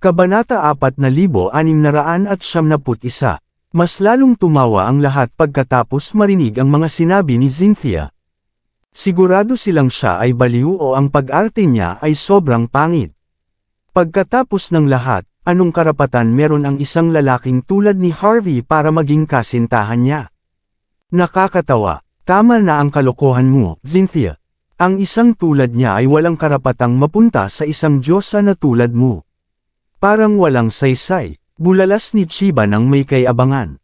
Kabanata 4691. Mas lalong tumawa ang lahat pagkatapos marinig ang mga sinabi ni Cynthia. Sigurado silang siya ay baliw o ang pag-arte niya ay sobrang pangit. Pagkatapos ng lahat, anong karapatan meron ang isang lalaking tulad ni Harvey para maging kasintahan niya? Nakakatawa. Tama na ang kalokohan mo, Cynthia. Ang isang tulad niya ay walang karapatang mapunta sa isang diyosa na tulad mo. Parang walang saysay, bulalas ni Chiba nang may kay-abangan.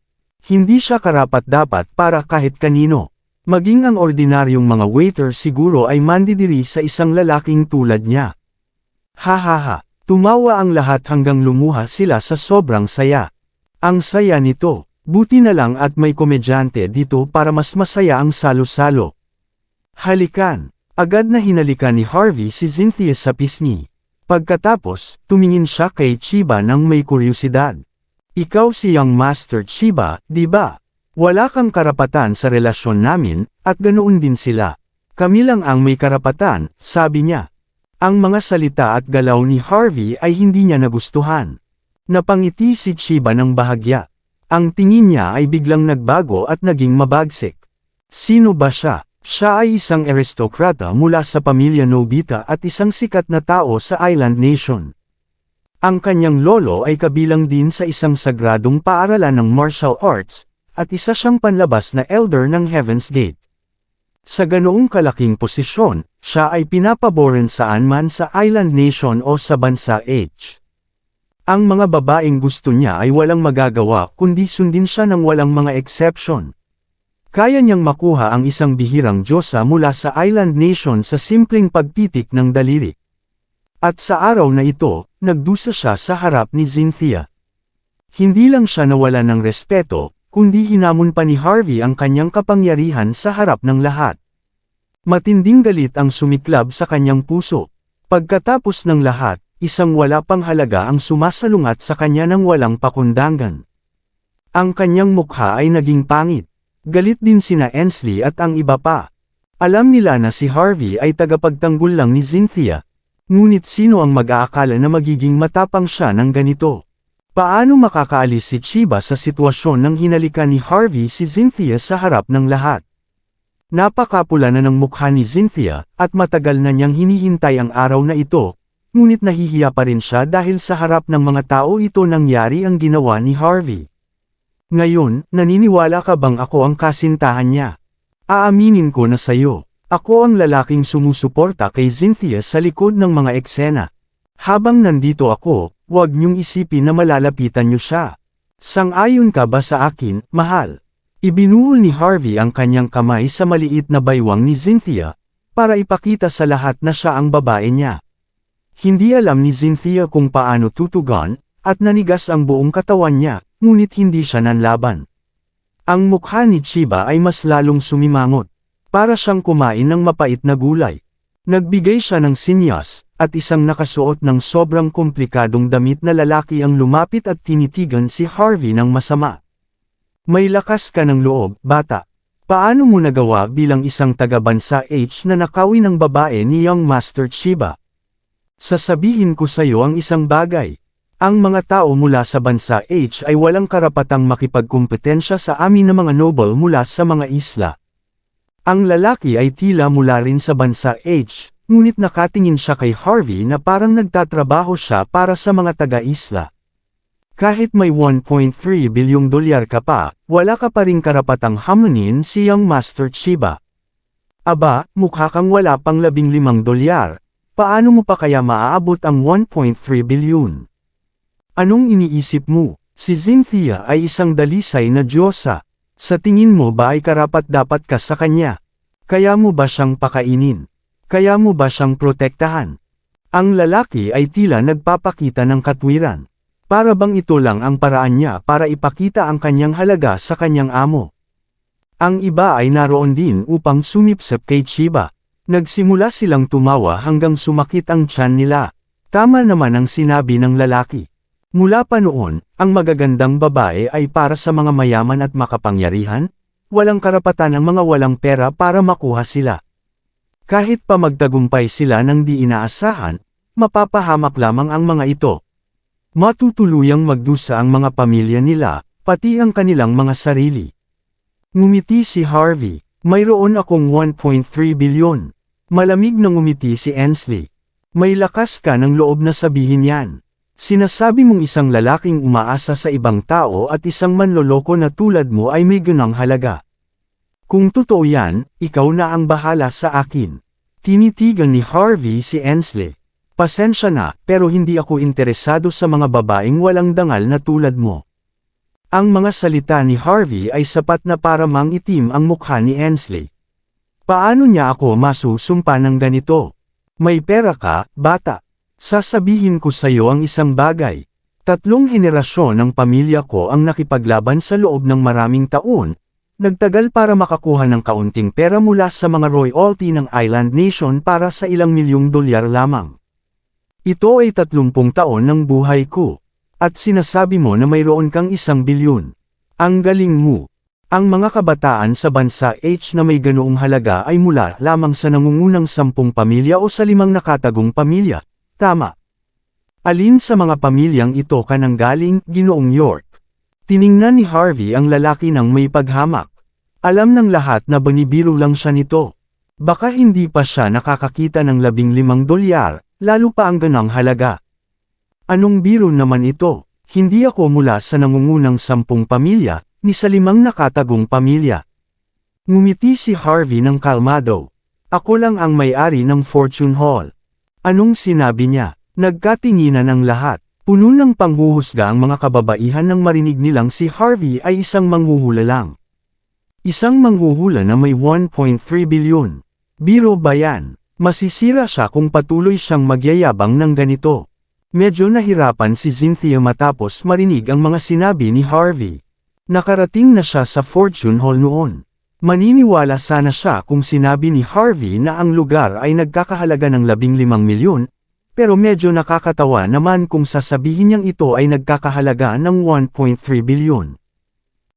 Hindi siya karapat-dapat para kahit kanino. Maging ang ordinaryong mga waiter siguro ay mandidiri sa isang lalaking tulad niya. Hahaha, tumawa ang lahat hanggang lumuha sila sa sobrang saya. Ang saya nito, buti na lang at may komedyante dito para mas masaya ang salo-salo. Halikan, agad na hinalikan ni Harvey si Cynthia sa pisngi. Pagkatapos, tumingin siya kay Chiba nang may kuryosidad. Ikaw si Young Master Chiba, di ba? Wala kang karapatan sa relasyon namin, at ganoon din sila. Kami lang ang may karapatan, sabi niya. Ang mga salita at galaw ni Harvey ay hindi niya nagustuhan. Napangiti si Chiba ng bahagya. Ang tingin niya ay biglang nagbago at naging mabagsik. Sino ba siya? Siya ay isang aristokrata mula sa pamilya Nobita at isang sikat na tao sa Island Nation. Ang kanyang lolo ay kabilang din sa isang sagradong paaralan ng martial arts, at isa siyang panlabas na elder ng Heaven's Gate. Sa ganoong kalaking posisyon, siya ay pinapaboran saan man sa Island Nation o sa bansa H. Ang mga babaeng gusto niya ay walang magagawa kundi sundin siya ng walang mga exception. Kaya niyang makuha ang isang bihirang diyosa mula sa Island Nation sa simpleng pagpitik ng daliri. At sa araw na ito, nagdusa siya sa harap ni Cynthia. Hindi lang siya nawala ng respeto, kundi hinamon pa ni Harvey ang kanyang kapangyarihan sa harap ng lahat. Matinding galit ang sumiklab sa kanyang puso. Pagkatapos ng lahat, isang wala pang halaga ang sumasalungat sa kanya ng walang pakundangan. Ang kanyang mukha ay naging pangit. Galit din sina Ensley at ang iba pa. Alam nila na si Harvey ay tagapagtanggol lang ni Cynthia. Ngunit sino ang mag-aakala na magiging matapang siya ng ganito? Paano makakaalis si Chiba sa sitwasyon nang hinalikan ni Harvey si Cynthia sa harap ng lahat? Napakapula na ng mukha ni Cynthia, at matagal na niyang hinihintay ang araw na ito, ngunit nahihiya pa rin siya dahil sa harap ng mga tao ito nangyari ang ginawa ni Harvey. Ngayon, naniniwala ka bang ako ang kasintahan niya? Aaminin ko na sayo. Ako ang lalaking sumusuporta kay Cynthia sa likod ng mga eksena. Habang nandito ako, huwag niyong isipin na malalapitan niyo siya. Sang-ayon ka ba sa akin, mahal? Ibinuhol ni Harvey ang kanyang kamay sa maliit na baywang ni Cynthia, para ipakita sa lahat na siya ang babae niya. Hindi alam ni Cynthia kung paano tutugon, at nanigas ang buong katawan niya, ngunit hindi siya nanlaban. Ang mukha ni Chiba ay mas lalong sumimangot. Para siyang kumain ng mapait na gulay. Nagbigay siya ng sinyas, at isang nakasuot ng sobrang komplikadong damit na lalaki ang lumapit at tinitigan si Harvey ng masama. May lakas ka ng loob, bata. Paano mo nagawa bilang isang taga-bansa H na nakawin ng babae ni Young Master Chiba? Sasabihin ko sa iyo ang isang bagay. Ang mga tao mula sa bansa H ay walang karapatang makipagkumpetensya sa amin na mga noble mula sa mga isla. Ang lalaki ay tila mula rin sa bansa H, ngunit nakatingin siya kay Harvey na parang nagtatrabaho siya para sa mga taga-isla. Kahit may $1.3 bilyong ka pa, wala ka pa ring karapatang hamunin si Young Master Chiba. Aba, mukha kang wala pang $15. Paano mo pa kaya maaabot ang 1.3 bilyon? Anong iniisip mo? Si Cynthia ay isang dalisay na diyosa. Sa tingin mo ba ay karapat-dapat ka sa kanya? Kaya mo ba siyang pakainin? Kaya mo ba siyang protektahan? Ang lalaki ay tila nagpapakita ng katwiran. Para bang ito lang ang paraan niya para ipakita ang kanyang halaga sa kanyang amo. Ang iba ay naroon din upang sumipsip kay Chiba. Nagsimula silang tumawa hanggang sumakit ang tiyan nila. Tama naman ang sinabi ng lalaki. Mula pa noon, ang magagandang babae ay para sa mga mayaman at makapangyarihan, walang karapatan ang mga walang pera para makuha sila. Kahit pa magtagumpay sila ng di inaasahan, mapapahamak lamang ang mga ito. Matutuluyang magdusa ang mga pamilya nila, pati ang kanilang mga sarili. Ngumiti si Harvey. Mayroon akong 1.3 bilyon. Malamig na ngumiti si Ainsley. May lakas ka ng loob na sabihin yan. Sinasabi mong isang lalaking umaasa sa ibang tao at isang manloloko na tulad mo ay may ganang halaga. Kung totoo yan, ikaw na ang bahala sa akin. Tinitigan ni Harvey si Ainsley. Pasensya na, pero hindi ako interesado sa mga babaeng walang dangal na tulad mo. Ang mga salita ni Harvey ay sapat na para mangitim ang mukha ni Ainsley. Paano niya ako masusumpa ng ganito? May pera ka, bata. Sasabihin ko sa iyo ang isang bagay. 3 henerasyon ng pamilya ko ang nakipaglaban sa loob ng maraming taon. Nagtagal para makakuha ng kaunting pera mula sa mga royalty ng Island Nation para sa ilang milyong dolyar lamang. Ito ay 30 taon ng buhay ko. At sinasabi mo na mayroon kang 1 bilyon. Ang galing mo. Ang mga kabataan sa bansa H na may ganoong halaga ay mula lamang sa nangungunang 10 pamilya o sa 5 nakatagong pamilya. Tama. Alin sa mga pamilyang ito ka nanggaling, Ginoong York? Tiningnan ni Harvey ang lalaki ng may paghamak. Alam ng lahat na banibiro lang siya nito. Baka hindi pa siya nakakakita ng 15 dolyar. Lalo pa ang ganang halaga. Anong biro naman ito? Hindi ako mula sa nangungunang 10 pamilya, ni sa 5 nakatagong pamilya. Ngumiti si Harvey ng kalmado. Ako lang ang may-ari ng Fortune Hall. Anong sinabi niya? Nagkatinginan ang lahat. Puno ng panghuhusga ang mga kababaihan nang marinig nilang si Harvey ay isang manghuhula lang. Isang manghuhula na may 1.3 bilyon. Biro ba yan? Masisira siya kung patuloy siyang magyayabang ng ganito. Medyo nahirapan si Cynthia matapos marinig ang mga sinabi ni Harvey. Nakarating na siya sa Fortune Hall noon. Maniniwala sana siya kung sinabi ni Harvey na ang lugar ay nagkakahalaga ng 15 milyon, pero medyo nakakatawa naman kung sasabihin niyang ito ay nagkakahalaga ng 1.3 bilyon.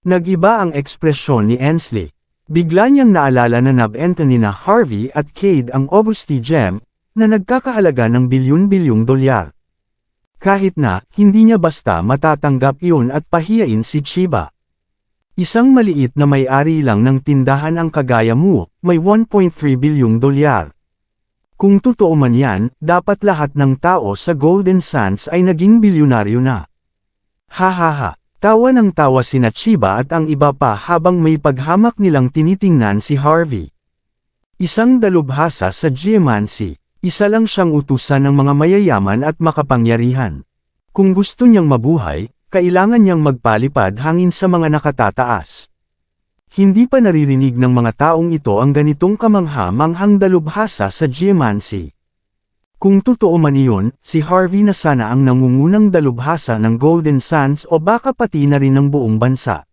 Nag-iba ang ekspresyon ni Ainsley. Bigla niyang naalala na nabenta ni na Harvey at Cade ang Augusti Gem, na nagkakahalaga ng bilyon-bilyong dolyar. Kahit na, hindi niya basta matatanggap iyon at pahiyain si Chiba. Isang maliit na may-ari lang ng tindahan ang kagaya mo, may 1.3 bilyong dolyar. Kung totoo man yan, dapat lahat ng tao sa Golden Sands ay naging bilyonaryo na. Hahaha. Tawa ng tawa sina Chiba at ang iba pa habang may paghamak nilang tinitingnan si Harvey. Isang dalubhasa sa geomancy. Isa lang siyang utusan ng mga mayayaman at makapangyarihan. Kung gusto niyang mabuhay, kailangan niyang magpalipad hangin sa mga nakatataas. Hindi pa naririnig ng mga taong ito ang ganitong kamangha-manghang dalubhasa sa geomancy. Kung totoo man iyon, si Harvey na sana ang nangungunang dalubhasa ng Golden Sands o baka pati na rin ng buong bansa.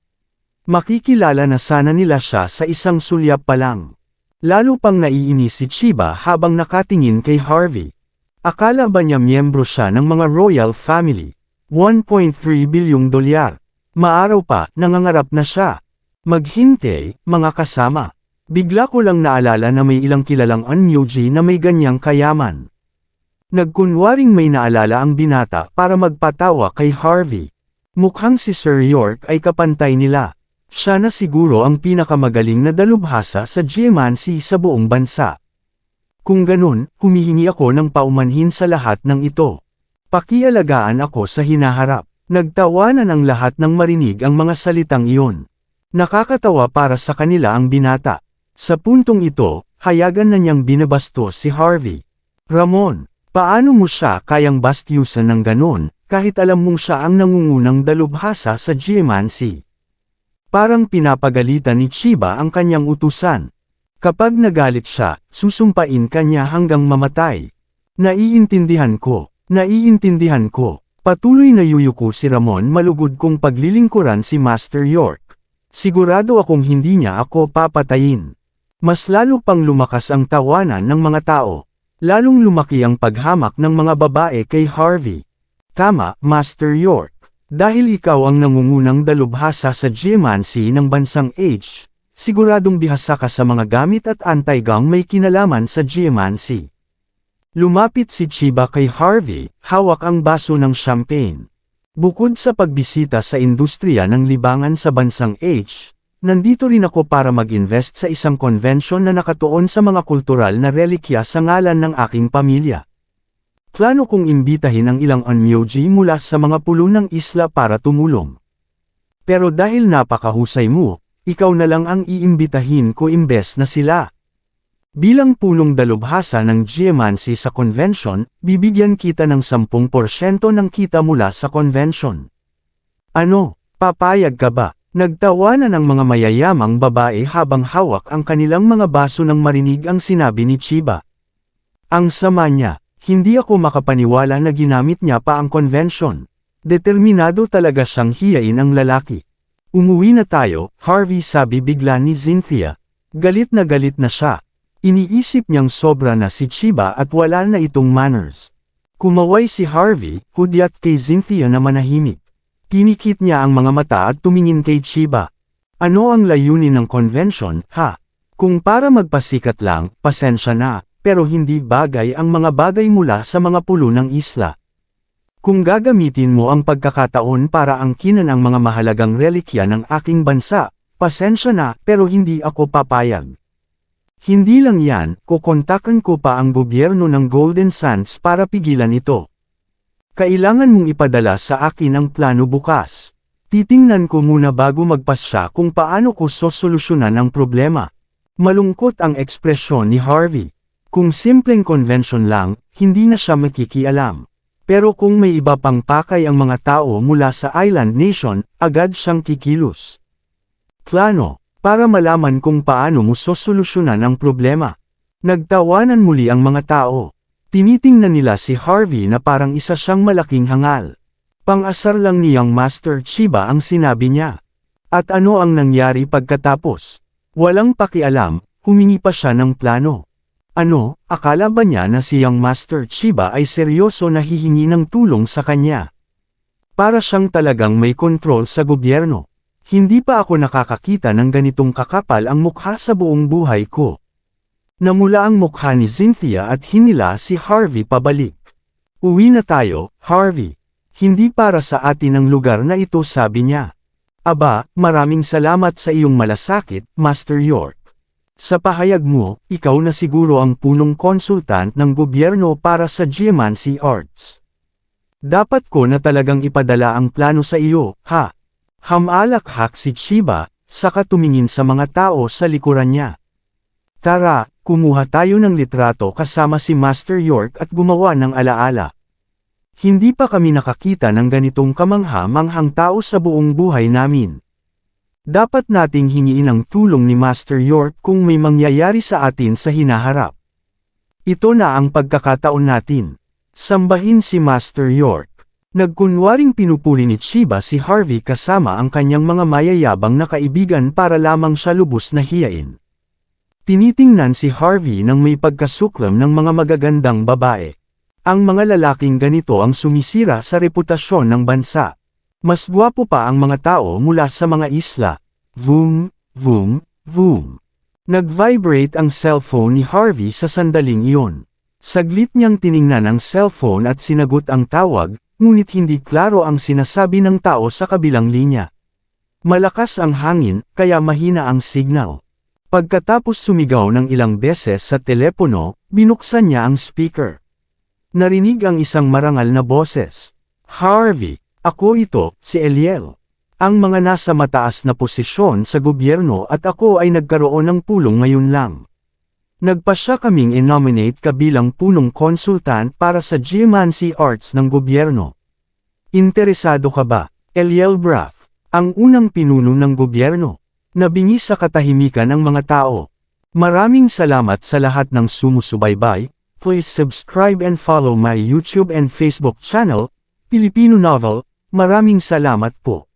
Makikilala na sana nila siya sa isang sulyap pa lang. Lalo pang naiinis si Chiba habang nakatingin kay Harvey. Akala ba niya miyembro siya ng mga royal family? 1.3 bilyong dolyar. Maaraw pa, nangangarap na siya. Maghintay, mga kasama. Bigla ko lang naalala na may ilang kilalang Anyuji na may ganyang kayaman. Nagkunwaring may naalala ang binata para magpatawa kay Harvey. Mukhang si Sir York ay kapantay nila. Siya na siguro ang pinakamagaling na dalubhasa sa geomancy sa buong bansa. Kung ganun, humihingi ako ng paumanhin sa lahat ng ito. Pakialagaan ako sa hinaharap. Nagtawanan ang lahat nang marinig ang mga salitang iyon. Nakakatawa para sa kanila ang binata. Sa puntong ito, hayagan na niyang binabastos si Harvey. Ramon, paano mo siya kayang bastyusan ng ganon, kahit alam mong siya ang nangungunang dalubhasa sa geomancy? Parang pinapagalitan ni Chiba ang kanyang utusan. Kapag nagalit siya, susumpain kanya hanggang mamatay. Naiintindihan ko. Patuloy na yuyuko si Ramon malugod kong paglilingkuran si Master York. Sigurado akong hindi niya ako papatayin. Mas lalo pang lumakas ang tawanan ng mga tao. Lalong lumaki ang paghamak ng mga babae kay Harvey. Tama, Master York. Dahil ikaw ang nangungunang dalubhasa sa geomancy ng bansang H, siguradong bihasa ka sa mga gamit at anti-gang may kinalaman sa geomancy. Lumapit si Chiba kay Harvey, hawak ang baso ng champagne. Bukod sa pagbisita sa industriya ng libangan sa bansang H, nandito rin ako para mag-invest sa isang convention na nakatuon sa mga kultural na relikya sa ngalan ng aking pamilya. Plano kong imbitahin ang ilang onmyoji mula sa mga pulo ng isla para tumulong. Pero dahil napakahusay mo, ikaw na lang ang iimbitahin ko imbes na sila. Bilang punong dalubhasa ng geomancy sa convention, bibigyan kita ng 10% ng kita mula sa convention. Ano, papayag ka ba? Nagtawanan ang mga mayayamang babae habang hawak ang kanilang mga baso nang marinig ang sinabi ni Chiba. Ang sama niya, hindi ako makapaniwala na ginamit niya pa ang convention. Determinado talaga siyang hiyain ang lalaki. Umuwi na tayo, Harvey, sabi bigla ni Cynthia. Galit na siya. Iniisip niyang sobra na si Chiba at wala na itong manners. Kumaway si Harvey, hudyat kay Cynthia na manahimik. Pinikit niya ang mga mata at tumingin kay Chiba. Ano ang layunin ng convention, ha? Kung para magpasikat lang, pasensya na, pero hindi bagay ang mga bagay mula sa mga pulo ng isla. Kung gagamitin mo ang pagkakataon para angkinan ang mga mahalagang relikya ng aking bansa, pasensya na, pero hindi ako papayag. Hindi lang yan, kukontakan ko pa ang gobyerno ng Golden Sands para pigilan ito. Kailangan mong ipadala sa akin ang plano bukas. Titingnan ko muna bago magpasya kung paano ko sosolusyonan ang problema. Malungkot ang ekspresyon ni Harvey. Kung simpleng convention lang, hindi na siya makikialam. Pero kung may iba pang pakay ang mga tao mula sa island nation, agad siyang kikilos. Plano, para malaman kung paano mo sosolusyonan ang problema. Nagtawanan muli ang mga tao. Tinitingnan nila si Harvey na parang isa siyang malaking hangal. Pang-asar lang niyang Master Chiba ang sinabi niya. At ano ang nangyari pagkatapos? Walang pakialam, humingi pa siya ng plano. Ano, akala ba niya na siyang Master Chiba ay seryoso na hihingi ng tulong sa kanya? Para siyang talagang may kontrol sa gobyerno. Hindi pa ako nakakakita ng ganitong kakapal ang mukha sa buong buhay ko. Namula ang mukha ni Cynthia at hinila si Harvey pabalik. Uwi na tayo, Harvey. Hindi para sa atin ang lugar na ito, sabi niya. Aba, maraming salamat sa iyong malasakit, Master York. Sa pahayag mo, ikaw na siguro ang punong konsultant ng gobyerno para sa geomancy arts. Dapat ko na talagang ipadala ang plano sa iyo, ha? Hamalakhak si Chiba, saka tumingin sa mga tao sa likuran niya. Tara, kumuha tayo ng litrato kasama si Master York at gumawa ng alaala. Hindi pa kami nakakita ng ganitong kamangha-manghang tao sa buong buhay namin. Dapat nating hingiin ang tulong ni Master York kung may mangyayari sa atin sa hinaharap. Ito na ang pagkakataon natin. Sambahin si Master York. Nagkunwaring pinupuri ni Chiba si Harvey kasama ang kanyang mga mayayabang na kaibigan para lamang siya lubos na hiyain. Tinitingnan si Harvey nang may pagkasuklam ng mga magagandang babae. Ang mga lalaking ganito ang sumisira sa reputasyon ng bansa. Mas gwapo pa ang mga tao mula sa mga isla. Vroom, vroom, vroom. Nag-vibrate ang cellphone ni Harvey sa sandaling iyon. Saglit niyang tiningnan ang cellphone at sinagot ang tawag, ngunit hindi klaro ang sinasabi ng tao sa kabilang linya. Malakas ang hangin, kaya mahina ang signal. Pagkatapos sumigaw ng ilang beses sa telepono, binuksan niya ang speaker. Narinig ang isang marangal na boses. Harvey, ako ito, si Eliel. Ang mga nasa mataas na posisyon sa gobyerno at ako ay nagkaroon ng pulong ngayon lang. Nagpasya kaming i-nominate ka bilang punong konsultant para sa geomancy arts ng gobyerno. Interesado ka ba, Eliel Braff, ang unang pinuno ng gobyerno? Nabingi sa katahimikan ng mga tao. Maraming salamat sa lahat ng sumusubaybay. Please subscribe and follow my YouTube and Facebook channel, Filipino Novel. Maraming salamat po.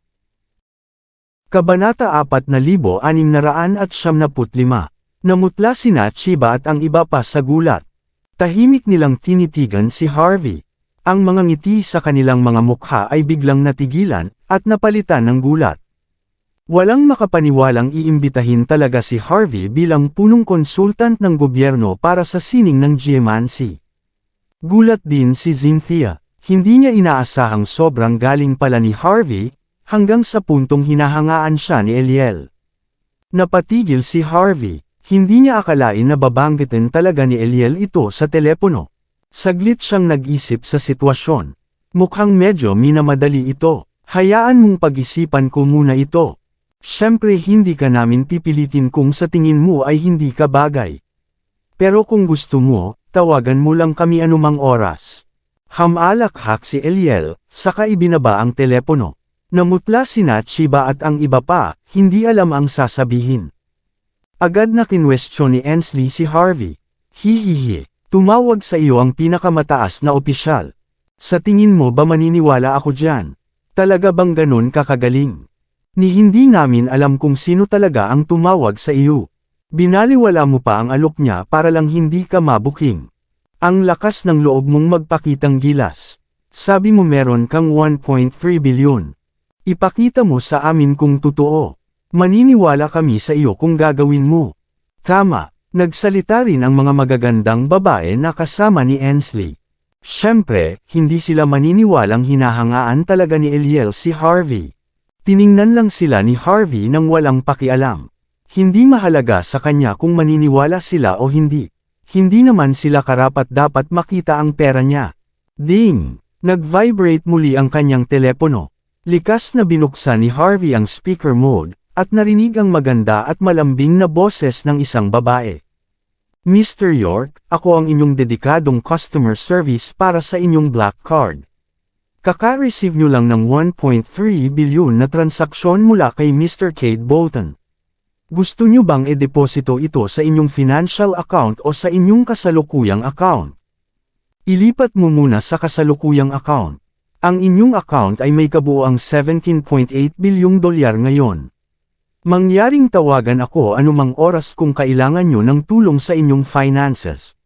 Kabanata 4695. Namutla sina Chiba at ang iba pa sa gulat. Tahimik nilang tinitigan si Harvey. Ang mga ngiti sa kanilang mga mukha ay biglang natigilan, at napalitan ng gulat. Walang makapaniwalang iimbitahin talaga si Harvey bilang punong konsultant ng gobyerno para sa sining ng geomancy. Gulat din si Cynthia. Hindi niya inaasahang sobrang galing pala ni Harvey, hanggang sa puntong hinahangaan siya ni Eliel. Napatigil si Harvey. Hindi niya akalain na babanggitin talaga ni Eliel ito sa telepono. Saglit siyang nag-isip sa sitwasyon. Mukhang medyo minamadali ito. Hayaan mong pag-isipan ko muna ito. Siyempre hindi ka namin pipilitin kung sa tingin mo ay hindi ka bagay. Pero kung gusto mo, tawagan mo lang kami anumang oras. Hamalakhak si Eliel, saka ibinaba ang telepono. Namutla sina Chiba at ang iba pa, hindi alam ang sasabihin. Agad na kinwestiyon ni Ensley si Harvey. Hihihi, tumawag sa iyo ang pinakamataas na opisyal. Sa tingin mo ba maniniwala ako dyan? Talaga bang ganun kakagaling? Ni hindi namin alam kung sino talaga ang tumawag sa iyo. Binaliwala mo pa ang alok niya para lang hindi ka mabuking. Ang lakas ng loob mong magpakitang gilas. Sabi mo meron kang 1.3 bilyon. Ipakita mo sa amin kung totoo. Maniniwala kami sa iyo kung gagawin mo. Tama, nagsalita rin ang mga magagandang babae na kasama ni Ensley. Siyempre, hindi sila maniniwalang hinahangaan talaga ni Eliel si Harvey. Tiningnan lang sila ni Harvey nang walang pakialam. Hindi mahalaga sa kanya kung maniniwala sila o hindi. Hindi naman sila karapat-dapat makita ang pera niya. Ding! Nag-vibrate muli ang kanyang telepono. Likas na binuksan ni Harvey ang speaker mode, at narinig ang maganda at malambing na boses ng isang babae. Mr. York, ako ang inyong dedikadong customer service para sa inyong black card. Kaka-receive nyo lang ng 1.3 bilyon na transaksyon mula kay Mr. Cade Bolton. Gusto nyo bang e-deposito ito sa inyong financial account o sa inyong kasalukuyang account? Ilipat mo muna sa kasalukuyang account. Ang inyong account ay may kabuuang 17.8 bilyong dolyar ngayon. Mangyaring tawagan ako anumang oras kung kailangan nyo ng tulong sa inyong finances.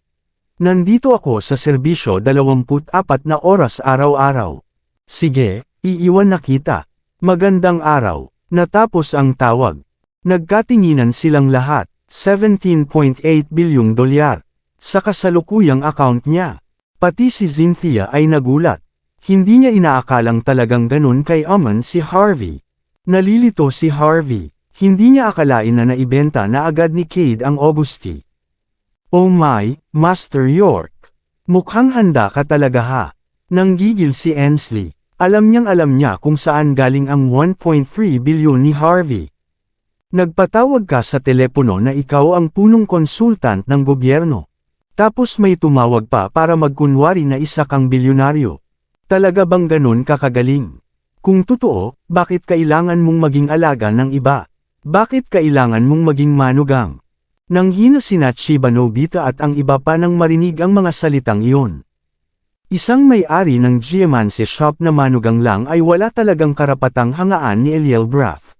Nandito ako sa serbisyo 24 na oras araw-araw. Sige, iiwan na kita. Magandang araw. Natapos ang tawag. Nagkatinginan silang lahat, 17.8 bilyong dolyar, sa kasalukuyang account niya. Pati si Cynthia ay nagulat. Hindi niya inaakalang talagang ganun kay Amon si Harvey. Nalilito si Harvey. Hindi niya akalain na naibenta na agad ni Cade ang Augusti. Oh my, Master York. Mukhang handa ka talaga ha. Nanggigil si Ensley. Alam niya kung saan galing ang 1.3 bilyon ni Harvey. Nagpatawag ka sa telepono na ikaw ang punong konsultant ng gobyerno. Tapos may tumawag pa para magkunwari na isa kang bilyonaryo. Talaga bang ganun kakagaling? Kung totoo, bakit kailangan mong maging alaga ng iba? Bakit kailangan mong maging manugang? Nanghina sina Chiba Nobita at ang iba pa nang marinig ang mga salitang iyon. Isang may-ari ng geomancy shop na manugang lang ay wala talagang karapatang hangaan ni Eliel Braff.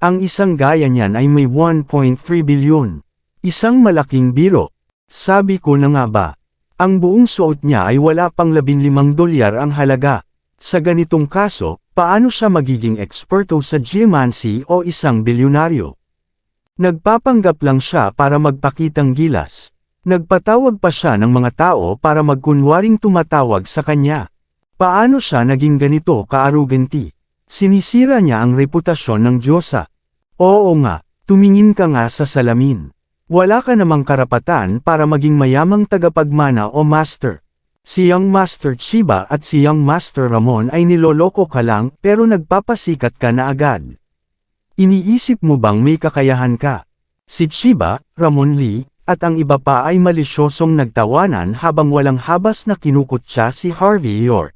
Ang isang gaya niyan ay may 1.3 bilyon. Isang malaking biro. Sabi ko na nga ba, ang buong suot niya ay wala pang 15 dolyar ang halaga. Sa ganitong kaso, paano siya magiging eksperto sa geomancy o isang bilyonaryo? Nagpapanggap lang siya para magpakitang gilas. Nagpatawag pa siya ng mga tao para magkunwaring tumatawag sa kanya. Paano siya naging ganito ka-arugenti? Sinisira niya ang reputasyon ng Diyosa. Oo nga, tumingin ka nga sa salamin. Wala ka namang karapatan para maging mayamang tagapagmana o master. Si Young Master Chiba at si Young Master Ramon ay niloloko ka lang pero nagpapasikat ka na agad. Iniisip mo bang may kakayahan ka? Si Chiba, Ramon Lee, at ang iba pa ay malisyosong nagtawanan habang walang habas na kinukutya si Harvey York.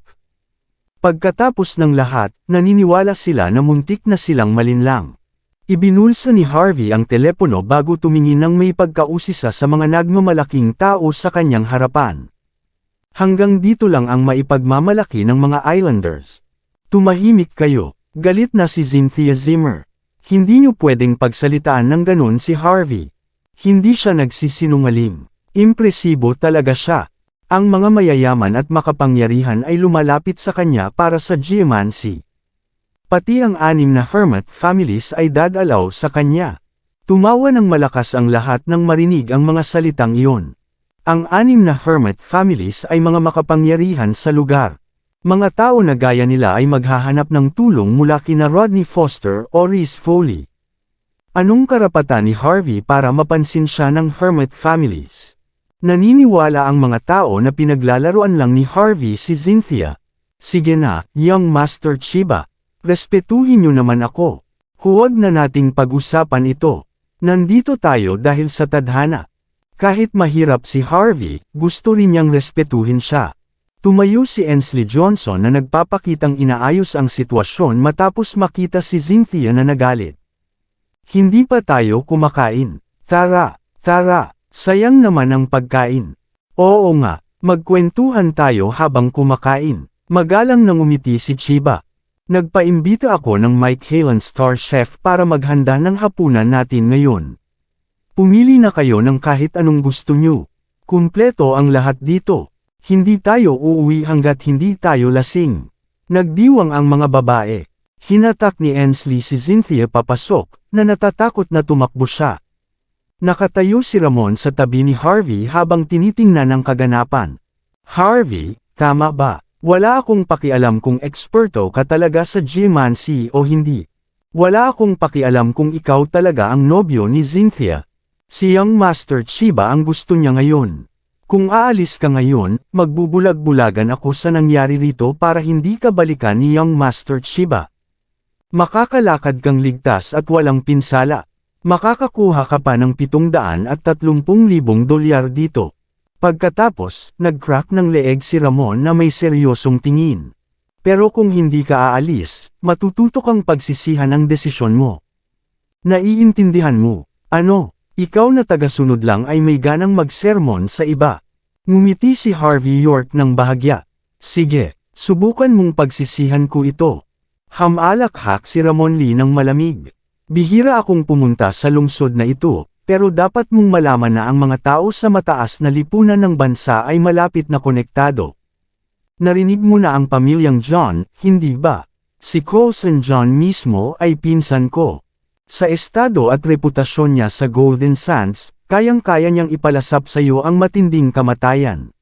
Pagkatapos ng lahat, naniniwala sila na muntik na silang malinlang. Ibinulsa ni Harvey ang telepono bago tumingin ng may pagkausisa sa mga nagmamalaking tao sa kanyang harapan. Hanggang dito lang ang maipagmamalaki ng mga Islanders. Tumahimik kayo, galit na si Cynthia Zimmer. Hindi niyo pwedeng pagsalitaan ng ganun si Harvey. Hindi siya nagsisinungaling. Impresibo talaga siya. Ang mga mayayaman at makapangyarihan ay lumalapit sa kanya para sa geomancy. Pati ang 6 na hermit families ay dadalaw sa kanya. Tumawa ng malakas ang lahat nang marinig ang mga salitang iyon. Ang 6 na hermit families ay mga makapangyarihan sa lugar. Mga tao na gaya nila ay maghahanap ng tulong mula kina Rodney Foster o Reese Foley. Anong karapatan ni Harvey para mapansin siya ng hermit families? Naniniwala ang mga tao na pinaglalaruan lang ni Harvey si Cynthia. Sige na, young Master Chiba. Respetuhin niyo naman ako. Huwag na nating pag-usapan ito. Nandito tayo dahil sa tadhana. Kahit mahirap si Harvey, gusto rin niyang respetuhin siya. Tumayo si Ensley Johnson na nagpapakitang inaayos ang sitwasyon matapos makita si Cynthia na nagalit. Hindi pa tayo kumakain. Tara, sayang naman ang pagkain. Oo nga, magkwentuhan tayo habang kumakain. Magalang nang umiti si Chiba. Nagpaimbita ako ng Mike Halen Star Chef para maghanda ng hapunan natin ngayon. Pumili na kayo ng kahit anong gusto nyo. Kumpleto ang lahat dito. Hindi tayo uuwi hanggat hindi tayo lasing. Nagdiwang ang mga babae. Hinatak ni Ensley si Cynthia papasok, na natatakot na tumakbo siya. Nakatayo si Ramon sa tabi ni Harvey habang tinitingnan ang kaganapan. Harvey, tama ba? Wala akong pakialam kung eksperto ka talaga sa geomancy o hindi. Wala akong pakialam kung ikaw talaga ang nobyo ni Cynthia. Si young Master Chiba ang gusto niya ngayon. Kung aalis ka ngayon, magbubulag-bulagan ako sa nangyari rito para hindi ka balikan ni young Master Chiba. Makakalakad kang ligtas at walang pinsala. Makakakuha ka pa ng $730,000 dito. Pagkatapos, nag-crack ng leeg si Ramon na may seryosong tingin. Pero kung hindi ka aalis, matututo kang pagsisihan ang desisyon mo. Naiintindihan mo, ano? Ikaw na tagasunod lang ay may ganang magsermon sa iba. Ngumiti si Harvey York ng bahagya. Sige, subukan mong pagsisihan ko ito. Hamalakhak si Ramon Lee ng malamig. Bihira akong pumunta sa lungsod na ito, pero dapat mong malaman na ang mga tao sa mataas na lipunan ng bansa ay malapit na konektado. Narinig mo na ang pamilyang John, hindi ba? Si Coulson John mismo ay pinsan ko. Sa estado at reputasyon niya sa Golden Sands, kayang-kaya niyang ipalasap sa iyo ang matinding kamatayan.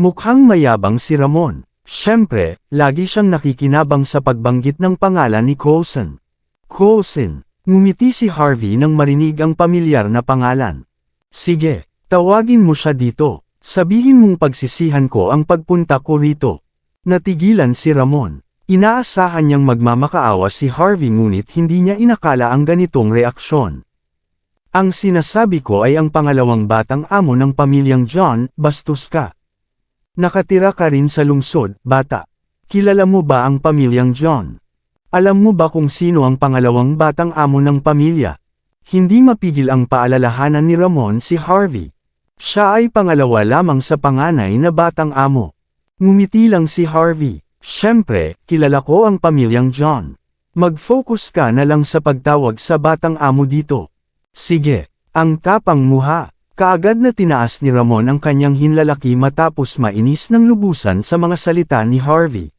Mukhang mayabang si Ramon. Siyempre, lagi siyang nakikinabang sa pagbanggit ng pangalan ni Coulson. Coulson, ngumiti si Harvey nang marinig ang pamilyar na pangalan. Sige, tawagin mo siya dito. Sabihin mong pagsisihan ko ang pagpunta ko rito. Natigilan si Ramon. Inaasahan niyang magmamakaawa si Harvey ngunit hindi niya inakala ang ganitong reaksyon. Ang sinasabi ko ay ang pangalawang batang amo ng pamilyang John, bastos ka. Nakatira ka rin sa lungsod, bata. Kilala mo ba ang pamilyang John? Alam mo ba kung sino ang pangalawang batang amo ng pamilya? Hindi mapigil ang paalalahanan ni Ramon si Harvey. Siya ay pangalawa lamang sa panganay na batang amo. Ngumiti lang si Harvey. Siyempre, kilala ko ang pamilyang John. Mag-focus ka na lang sa pagtawag sa batang amo dito. Sige, ang tapang muha. Kaagad na tinaas ni Ramon ang kanyang hinlalaki matapos mainis ng lubusan sa mga salita ni Harvey.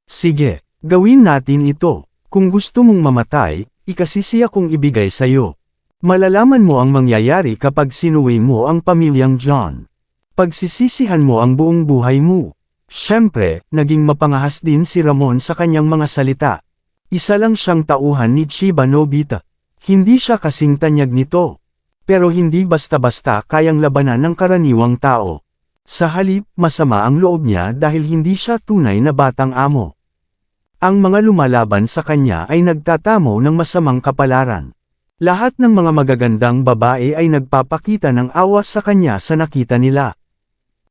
Sige, gawin natin ito. Kung gusto mong mamatay, ikasisiya kong ibigay sa'yo. Malalaman mo ang mangyayari kapag sinuwi mo ang pamilyang John. Pagsisisihan mo ang buong buhay mo. Siyempre, naging mapangahas din si Ramon sa kanyang mga salita. Isa lang siyang tauhan ni Chiba Nobita. Hindi siya kasing tanyag nito. Pero hindi basta-basta kayang labanan ng karaniwang tao. Sa halip, masama ang loob niya dahil hindi siya tunay na batang amo. Ang mga lumalaban sa kanya ay nagtatamo ng masamang kapalaran. Lahat ng mga magagandang babae ay nagpapakita ng awa sa kanya sa nakita nila.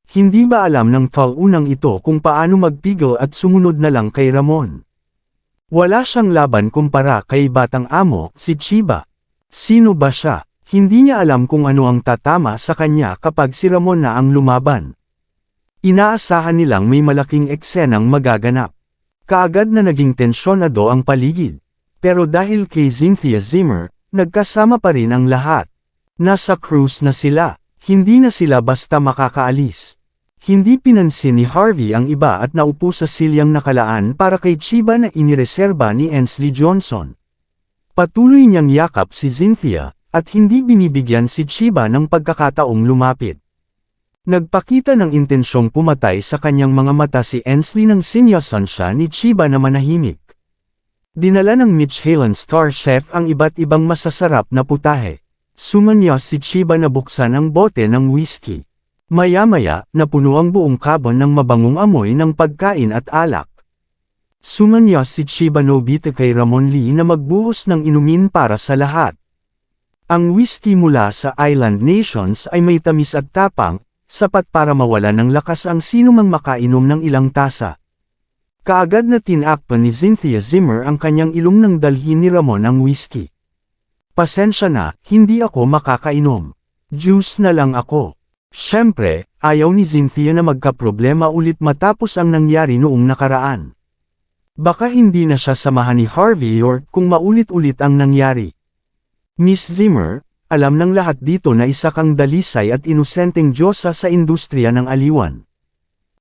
Hindi ba alam ng taunang ito kung paano magpigil at sumunod na lang kay Ramon? Wala siyang laban kumpara kay batang amo, si Chiba. Sino ba siya? Hindi niya alam kung ano ang tatama sa kanya kapag si Ramon na ang lumaban. Inaasahan nilang may malaking eksenang magaganap. Kaagad na naging tensyonado ang paligid. Pero dahil kay Cynthia Zimmer, nagkasama pa rin ang lahat. Nasa cruise na sila, hindi na sila basta makakaalis. Hindi pinansin ni Harvey ang iba at naupo sa silyang nakalaan para kay Chiba na inireserba ni Ensley Johnson. Patuloy niyang yakap si Cynthia, at hindi binibigyan si Chiba ng pagkakataong lumapit. Nagpakita ng intensyong pumatay sa kanyang mga mata si Ensley nang sinyasan siya ni Chiba na manahimik. Dinala ng Michelin star chef ang iba't ibang masasarap na putahe. Sumanya si Chiba na buksan ang bote ng whiskey. Maya-maya, napuno ang buong kabon ng mabangong amoy ng pagkain at alak. Sumanya si Chiba Nobita kay Ramon Lee na magbuhos ng inumin para sa lahat. Ang whiskey mula sa Island Nations ay may tamis at tapang, sapat para mawala ng lakas ang sinumang makainom ng ilang tasa. Kaagad na tinakpan ni Cynthia Zimmer ang kanyang ilong nang dalhin ni Ramon ang whiskey. Pasensya na, hindi ako makakainom. Juice na lang ako. Siyempre, ayaw ni Cynthia na magkaproblema ulit matapos ang nangyari noong nakaraan. Baka hindi na siya samahan ni Harvey York kung maulit-ulit ang nangyari. Miss Zimmer, alam ng lahat dito na isa kang dalisay at inosenteng diyosa sa industriya ng aliwan.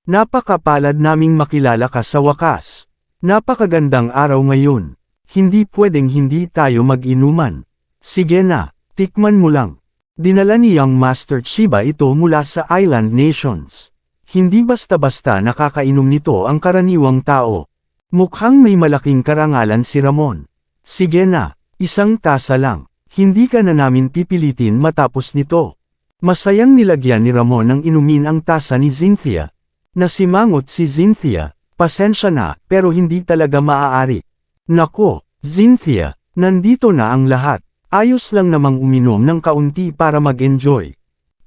Napakapalad naming makilala ka sa wakas. Napakagandang araw ngayon. Hindi pwedeng hindi tayo mag-inuman. Sige na, tikman mo lang. Dinala ni Young Master Chiba ito mula sa Island Nations. Hindi basta-basta nakakainom nito ang karaniwang tao. Mukhang may malaking karangalan si Ramon. Sige na, isang tasa lang. Hindi ka na namin pipilitin matapos nito. Masayang nilagyan ni Ramon ng inumin ang tasa ni Cynthia. Nasimangot si Cynthia, pasensya na, pero hindi talaga maaari. Nako, Cynthia, nandito na ang lahat. Ayos lang namang uminom ng kaunti para mag-enjoy.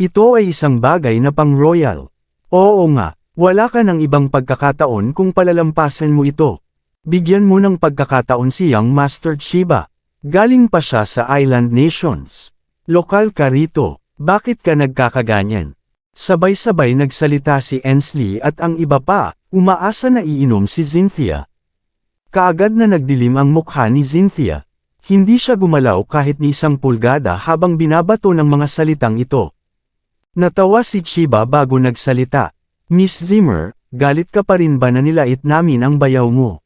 Ito ay isang bagay na pang-royal. Oo nga, wala ka ng ibang pagkakataon kung palalampasin mo ito. Bigyan mo ng pagkakataon si Young Master Chiba. Galing pa siya sa Island Nations. Lokal ka rito, bakit ka nagkakaganyan? Sabay-sabay nagsalita si Ensley at ang iba pa, umaasa na iinom si Cynthia. Kaagad na nagdilim ang mukha ni Cynthia. Hindi siya gumalaw kahit ni isang pulgada habang binabato ng mga salitang ito. Natawa si Chiba bago nagsalita. Miss Zimmer, galit ka pa rin ba na nilait namin ang bayaw mo?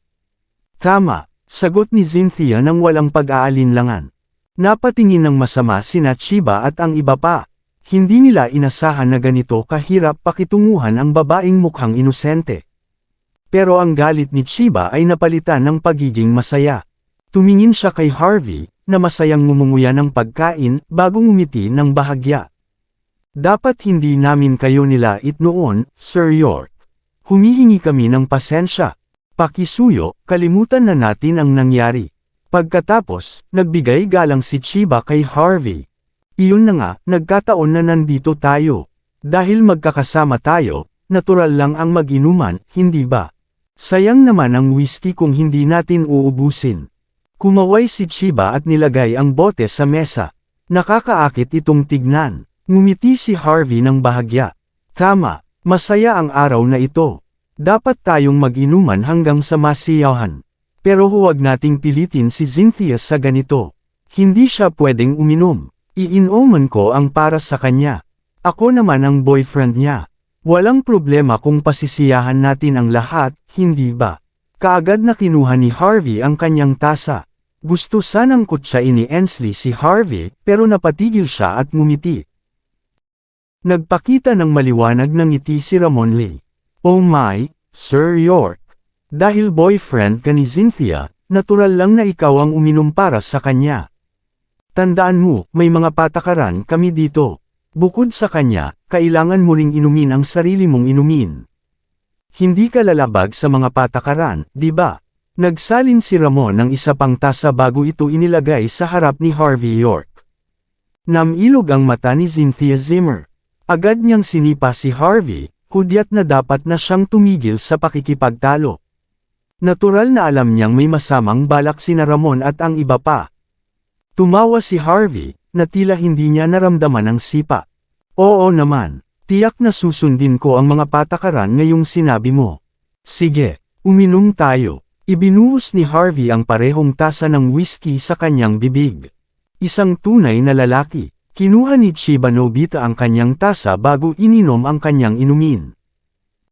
Tama, sagot ni Cynthia nang walang pag-aalinlangan. Napatingin ng masama sina Chiba at ang iba pa. Hindi nila inasahan na ganito kahirap pakitunguhan ang babaeng mukhang inosente. Pero ang galit ni Chiba ay napalitan ng pagiging masaya. Tumingin siya kay Harvey, na masayang ngumunguya ng pagkain, bago ngumiti ng bahagya. Dapat hindi namin kayo nilait noon, Sir York. Humihingi kami ng pasensya. Pakisuyo, kalimutan na natin ang nangyari. Pagkatapos, nagbigay galang si Chiba kay Harvey. Iyon na nga, nagkataon na nandito tayo. Dahil magkakasama tayo, natural lang ang mag-inuman, hindi ba? Sayang naman ang whiskey kung hindi natin uubusin. Kumaway si Chiba at nilagay ang bote sa mesa. Nakakaakit itong tignan. Ngumiti si Harvey ng bahagya. Tama, masaya ang araw na ito. Dapat tayong mag-inuman hanggang sa masiyahan. Pero huwag nating pilitin si Cynthia sa ganito. Hindi siya pwedeng uminom. Iinuman ko ang para sa kanya. Ako naman ang boyfriend niya. Walang problema kung pasisiyahan natin ang lahat, hindi ba? Kaagad na kinuha ni Harvey ang kanyang tasa. Gusto sanang kutsain ni Ensley si Harvey, pero napatigil siya at ngumiti. Nagpakita ng maliwanag ng ngiti si Ramon Lee. Oh my, Sir York. Dahil boyfriend ka ni Cynthia, natural lang na ikaw ang uminom para sa kanya. Tandaan mo, may mga patakaran kami dito. Bukod sa kanya, kailangan mo ring inumin ang sarili mong inumin. Hindi ka lalabag sa mga patakaran, di ba? Nagsalin si Ramon ng isa pang tasa bago ito inilagay sa harap ni Harvey York. Namilog ang mata ni Cynthia Zimmer. Agad niyang sinipa si Harvey, hudyat na dapat na siyang tumigil sa pakikipagtalo. Natural na alam niyang may masamang balak sina Ramon at ang iba pa. Tumawa si Harvey, na tila hindi niya naramdaman ang sipa. Oo naman. Tiyak na susundin ko ang mga patakaran ngayong sinabi mo. Sige, uminom tayo. Ibinuhos ni Harvey ang parehong tasa ng whiskey sa kanyang bibig. Isang tunay na lalaki. Kinuha ni Chiba Nobita ang kanyang tasa bago ininom ang kanyang inumin.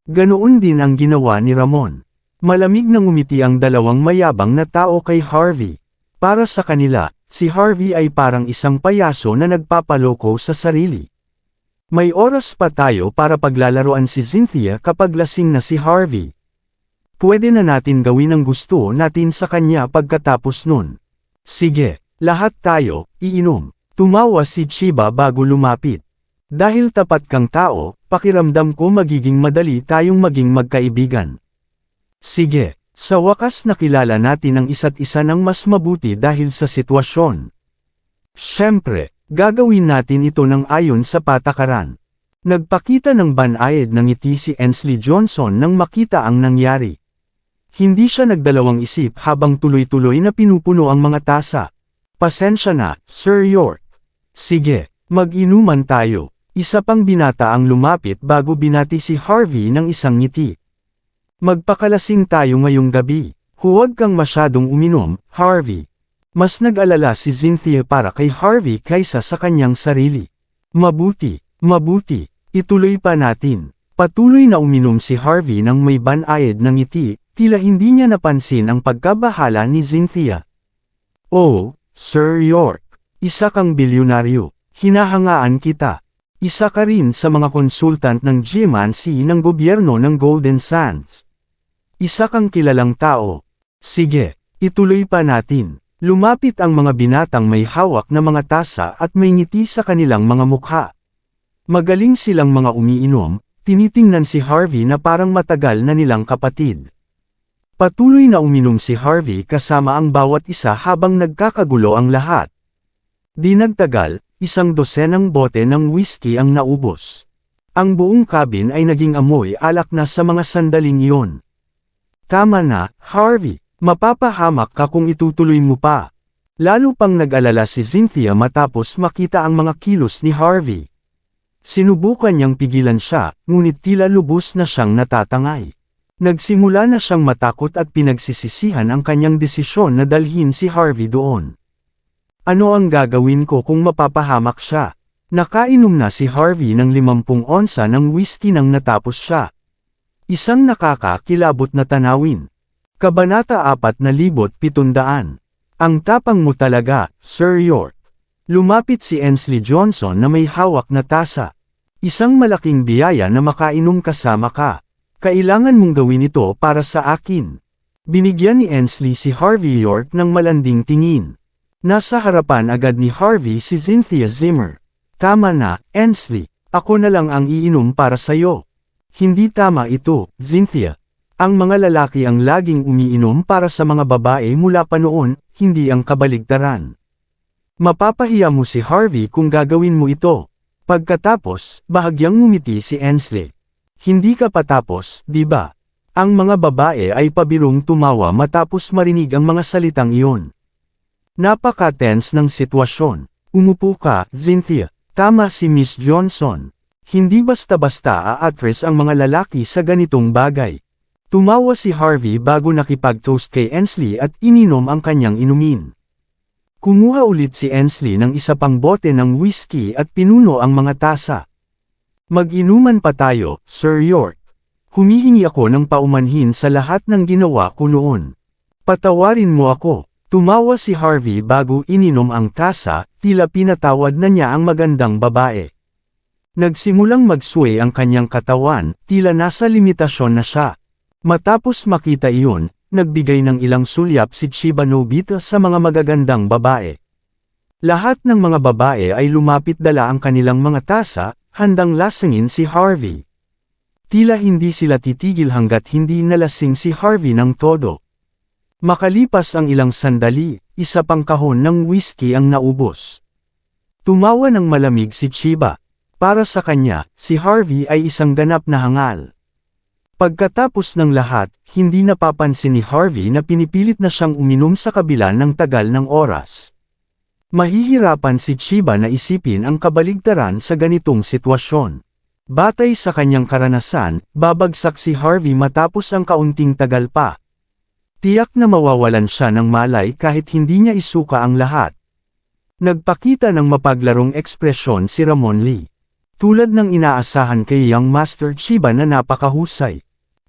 Ganoon din ang ginawa ni Ramon. Malamig na ngumiti ang dalawang mayabang na tao kay Harvey. Para sa kanila, si Harvey ay parang isang payaso na nagpapaloko sa sarili. May oras pa tayo para paglalaruan si Cynthia kapag lasing na si Harvey. Pwede na natin gawin ang gusto natin sa kanya pagkatapos nun. Sige, lahat tayo, iinom. Tumawa si Chiba bago lumapit. Dahil tapat kang tao, pakiramdam ko magiging madali tayong maging magkaibigan. Sige, sa wakas nakilala natin ang isa't isa ng mas mabuti dahil sa sitwasyon. Siyempre, gagawin natin ito ng ayon sa patakaran. Nagpakita ng banayad ng ngiti si Ensley Johnson nang makita ang nangyari. Hindi siya nagdalawang isip habang tuloy-tuloy na pinupuno ang mga tasa. Pasensya na, Sir York. Sige, mag-inuman tayo. Isa pang binata ang lumapit bago binati si Harvey ng isang ngiti. Magpakalasing tayo ngayong gabi. Huwag kang masyadong uminom, Harvey. Mas nag-alala si Cynthia para kay Harvey kaysa sa kanyang sarili. Mabuti, mabuti, ituloy pa natin. Patuloy na uminom si Harvey nang may banayad ng ngiti, tila hindi niya napansin ang pagkabahala ni Cynthia. Oh, Sir York, isa kang bilyonaryo, hinahangaan kita. Isa ka rin sa mga konsultant ng geomancy ng gobyerno ng Golden Sands. Isa kang kilalang tao. Sige, ituloy pa natin. Lumapit ang mga binatang may hawak na mga tasa at may ngiti sa kanilang mga mukha. Magaling silang mga umiinom, tinitingnan si Harvey na parang matagal na nilang kapatid. Patuloy na uminom si Harvey kasama ang bawat isa habang nagkakagulo ang lahat. Di nagtagal, 100 bote ng whiskey ang naubos. Ang buong cabin ay naging amoy alak na sa mga sandaling iyon. Tama na, Harvey, mapapahamak ka kung itutuloy mo pa. Lalo pang nag-alala si Cynthia matapos makita ang mga kilos ni Harvey. Sinubukan niyang pigilan siya, ngunit tila lubos na siyang natatangay. Nagsimula na siyang matakot at pinagsisisihan ang kanyang desisyon na dalhin si Harvey doon. Ano ang gagawin ko kung mapapahamak siya? Nakainom na si Harvey ng 50 onsa ng whiskey nang natapos siya. Isang nakakakilabot na tanawin. Kabanata 4700. Ang tapang mo talaga, Sir York. Lumapit si Ensley Johnson na may hawak na tasa. Isang malaking biyaya na makainom kasama ka. Kailangan mong gawin ito para sa akin. Binigyan ni Ensley si Harvey York ng malanding tingin. Nasa harapan agad ni Harvey si Cynthia Zimmer. Tama na, Ensley. Ako na lang ang iinom para sayo. Hindi tama ito, Cynthia. Ang mga lalaki ang laging umiinom para sa mga babae mula pa noon, hindi ang kabaligtaran. Mapapahiya mo si Harvey kung gagawin mo ito. Pagkatapos, bahagyang ngumiti si Ensley. Hindi ka patapos, di ba? Ang mga babae ay pabirong tumawa matapos marinig ang mga salitang iyon. Napaka-tense ng sitwasyon. Umupo ka, Cynthia. Tama si Miss Johnson. Hindi basta-basta aatres ang mga lalaki sa ganitong bagay. Tumawa si Harvey bago nakipag-toast kay Ensley at ininom ang kanyang inumin. Kumuha ulit si Ensley ng isa pang bote ng whiskey at pinuno ang mga tasa. Mag-inuman pa tayo, Sir York. Humihingi ako ng paumanhin sa lahat ng ginawa ko noon. Patawarin mo ako. Tumawa si Harvey bago ininom ang tasa, tila pinatawad na niya ang magandang babae. Nagsimulang mag-sway ang kanyang katawan, tila nasa limitasyon na siya. Matapos makita iyon, nagbigay ng ilang sulyap si Chiba Nobita sa mga magagandang babae. Lahat ng mga babae ay lumapit dala ang kanilang mga tasa, handang lasingin si Harvey. Tila hindi sila titigil hanggat hindi nalasing si Harvey ng todo. Makalipas ang ilang sandali, isa pang kahon ng whiskey ang naubos. Tumawa ng malamig si Chiba. Para sa kanya, si Harvey ay isang ganap na hangal. Pagkatapos ng lahat, hindi napapansin ni Harvey na pinipilit na siyang uminom sa kabila ng tagal ng oras. Mahihirapan si Chiba na isipin ang kabaligtaran sa ganitong sitwasyon. Batay sa kanyang karanasan, babagsak si Harvey matapos ang kaunting tagal pa. Tiyak na mawawalan siya ng malay kahit hindi niya isuka ang lahat. Nagpakita ng mapaglarong ekspresyon si Ramon Lee. Tulad ng inaasahan kay Young Master Chiba na napakahusay.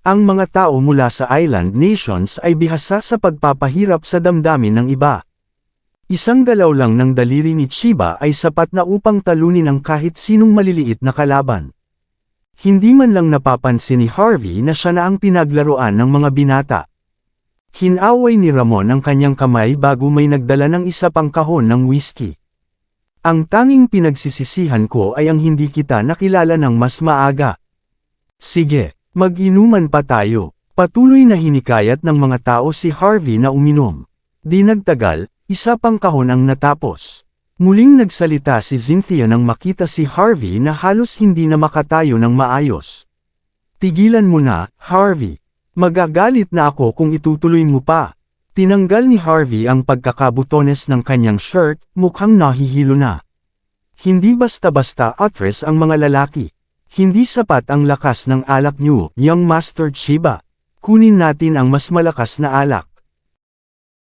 Ang mga tao mula sa island nations ay bihasa sa pagpapahirap sa damdamin ng iba. Isang galaw lang ng daliri ni Chiba ay sapat na upang talunin ang kahit sinong maliliit na kalaban. Hindi man lang napapansin ni Harvey na siya na ang pinaglaruan ng mga binata. Hinaway ni Ramon ang kanyang kamay bago may nagdala ng isa pang kahon ng whiskey. Ang tanging pinagsisisihan ko ay ang hindi kita nakilala ng mas maaga. Sige, mag-inuman pa tayo. Patuloy na hinikayat ng mga tao si Harvey na uminom. Di nagtagal, isa pang kahon ang natapos. Muling nagsalita si Cynthia nang makita si Harvey na halos hindi na makatayo ng maayos. Tigilan mo na, Harvey. Magagalit na ako kung itutuloy mo pa. Tinanggal ni Harvey ang pagkakabutones ng kanyang shirt, mukhang nahihilo na. Hindi basta-basta actress ang mga lalaki. Hindi sapat ang lakas ng alak niyo, young Master Chiba. Kunin natin ang mas malakas na alak.